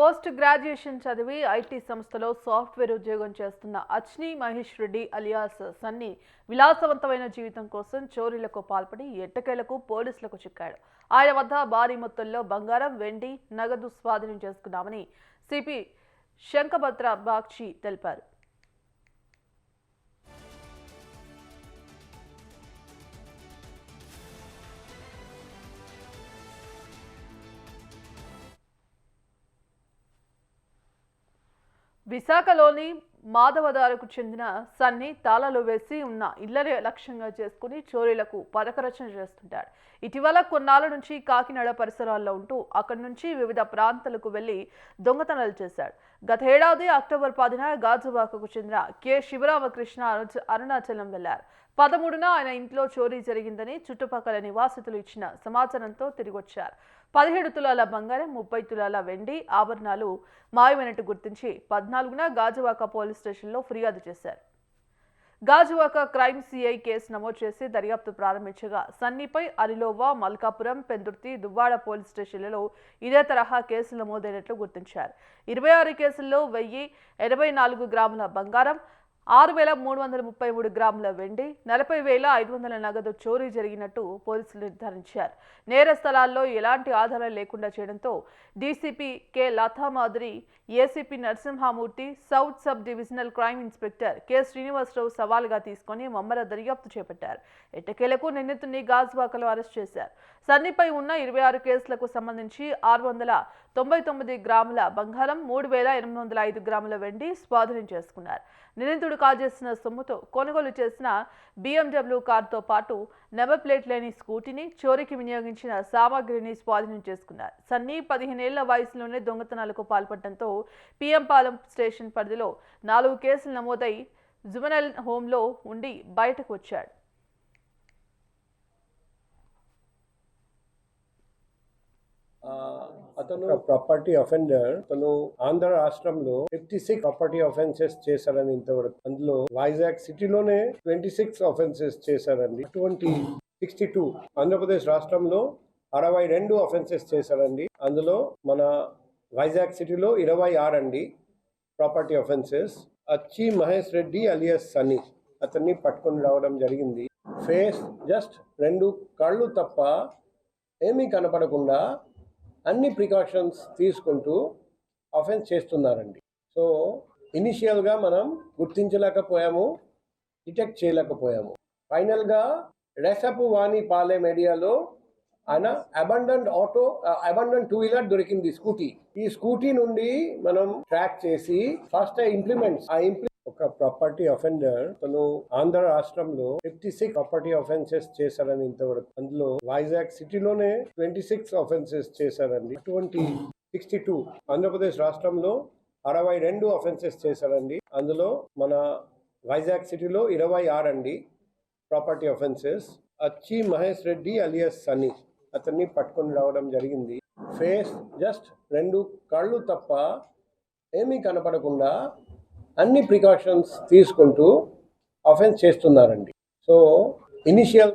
Post graduation చదివి IT సంస్థలో software ఉద్యోగం చేస్తున్న అచ్ని మహేష్ రెడ్డి అలియాస్ సన్నీ విలాసవంతమైన జీవితం కోసం చోరీలకు పాల్పడి ఎట్టకేలకు పోలీసులకు చిక్కాడు. ఆయన వద్ద భారీ మొత్తంలో బంగారం, వెండి, నగదు స్వాధీనం చేసుకున్నామని సిపి శంఖభద్ర బాక్షి తెలిపారు. విశాఖలోని మాధవదారకు చెందిన సన్నీ తాళాలు వేసి ఉన్న ఇళ్లనే లక్ష్యంగా చేసుకుని చోరీలకు పథకరచన చేస్తుంటాడు. ఇటీవల కొన్నాళ్ల నుంచి కాకినాడ పరిసరాల్లో ఉంటూ అక్కడి నుంచి వివిధ ప్రాంతాలకు వెళ్లి దొంగతనాలు చేశాడు. గతేడాది అక్టోబర్ 10న గాజువాకకు చెందిన కె శివరామకృష్ణ అరుణాచలం వెళ్లారు. 13న ఆయన ఇంట్లో చోరీ జరిగిందని చుట్టుపక్కల నివాసితులు ఇచ్చిన సమాచారంతో తిరిగొచ్చారు. 17 తులాల బంగారం, 30 తులాల వెండి ఆభరణాలు మాయమైనట్టు గుర్తించి 14న గాజువాక పోలీస్ స్టేషన్లో ఫిర్యాదు చేశారు. గాజువాక క్రైమ్ సిఐ కేసు నమోదు చేసి దర్యాప్తు ప్రారంభించగా సన్నీపై అరిలోవా, మల్కాపురం, పెందుర్తి, దువ్వాడ పోలీస్ స్టేషన్లలో ఇదే తరహా కేసులు నమోదైనట్లు గుర్తించారు. 26 కేసుల్లో 1084 గ్రాముల బంగారం, 6333 గ్రాముల వెండి, 40,500 నగదు చోరీ జరిగినట్టు పోలీసులు నిర్ధారించారు. నేర స్థలాల్లో ఎలాంటి ఆధారాలు లేకుండా చేయడంతో DCP K Lathamadhuri, ACP Narasimhamurthy, south sub divisional crime inspector K Srinivasarao సవాలుగా తీసుకుని ముమ్మర దర్యాప్తు చేపట్టారు. ఎట్టకేలకు నిందితుడిని గాజువాకలో అరెస్ట్ చేశారు. సన్నీపై ఉన్న 26 కేసులకు సంబంధించి 699 గ్రాముల బంగారం, 3,805 గ్రాముల వెండి స్వాధీనం చేసుకున్నారు. నిందితుడు కాజేసిన సొమ్ముతో కొనుగోలు చేసిన BMW కారుతో పాటు నెంబర్ ప్లేట్ లేని స్కూటీని, చోరీకి వినియోగించిన సామాగ్రిని స్వాధీనం చేసుకున్నారు. సన్నీ 15 ఏళ్ల వయసులోనే దొంగతనాలకు పాల్పడడంతో పిఎంపాలెం స్టేషన్ పరిధిలో 4 కేసులు నమోదై జువెనైల్ హోంలో ఉండి బయటకు వచ్చాడు. అతను ప్రాపర్టీ అఫెండర్. అతను ఆంధ్ర రాష్ట్రంలో 56 ప్రాపర్టీ అఫెన్సెస్ చేశారని ఇంతవరకు. అందులో వైజాగ్ సిటీలోనే 26 అఫెన్సెస్ చేశారండి. 62 ఆంధ్రప్రదేశ్ రాష్ట్రంలో 62 అఫెన్సెస్ చేశారండి. అందులో మన వైజాగ్ సిటీలో 26 అండి ప్రాపర్టీ అఫెన్సెస్. అచ్చి మహేష్ రెడ్డి అలియాస్ సన్నీ అతన్ని పట్టుకొని రావడం జరిగింది. ఫేస్ జస్ట్ 2 కళ్ళు తప్ప ఏమీ కనపడకుండా అన్ని ప్రికాషన్స్ తీసుకుంటూ అఫెన్స్ చేస్తున్నారండి. సో ఇనిషియల్గా మనం గుర్తించలేకపోయాము, డిటెక్ట్ చేయలేకపోయాము. ఫైనల్గా రెసపు వాణిపాలెం ఏరియాలో ఆయన అబండన్ 2 వీలర్ దొరికింది, స్కూటీ. ఈ స్కూటీ నుండి మనం ట్రాక్ చేసి ఫస్ట్ ఒక ప్రాపర్టీ అఫెండర్. తను ఆంధ్ర రాష్ట్రంలో 56 ప్రాపర్టీ అఫెన్సెస్ చేశారని ఇంతవరకు. అందులో వైజాగ్ సిటీలోనే 26 అఫెన్సెస్ చేశారండి. 62 ఆంధ్రప్రదేశ్ రాష్ట్రంలో 62 అఫెన్సెస్ చేశారండి. అందులో మన వైజాగ్ సిటీలో 26 అండి ప్రాపర్టీ అఫెన్సెస్. అచ్చి మహేష్ రెడ్డి అలియాస్ సన్నీ అతన్ని పట్టుకొని రావడం జరిగింది. ఫేస్ జస్ట్ 2 కళ్ళు తప్ప ఏమీ కనపడకుండా అన్ని ప్రికాషన్స్ తీసుకుంటూ అఫెన్స్ చేస్తున్నారండి. So initial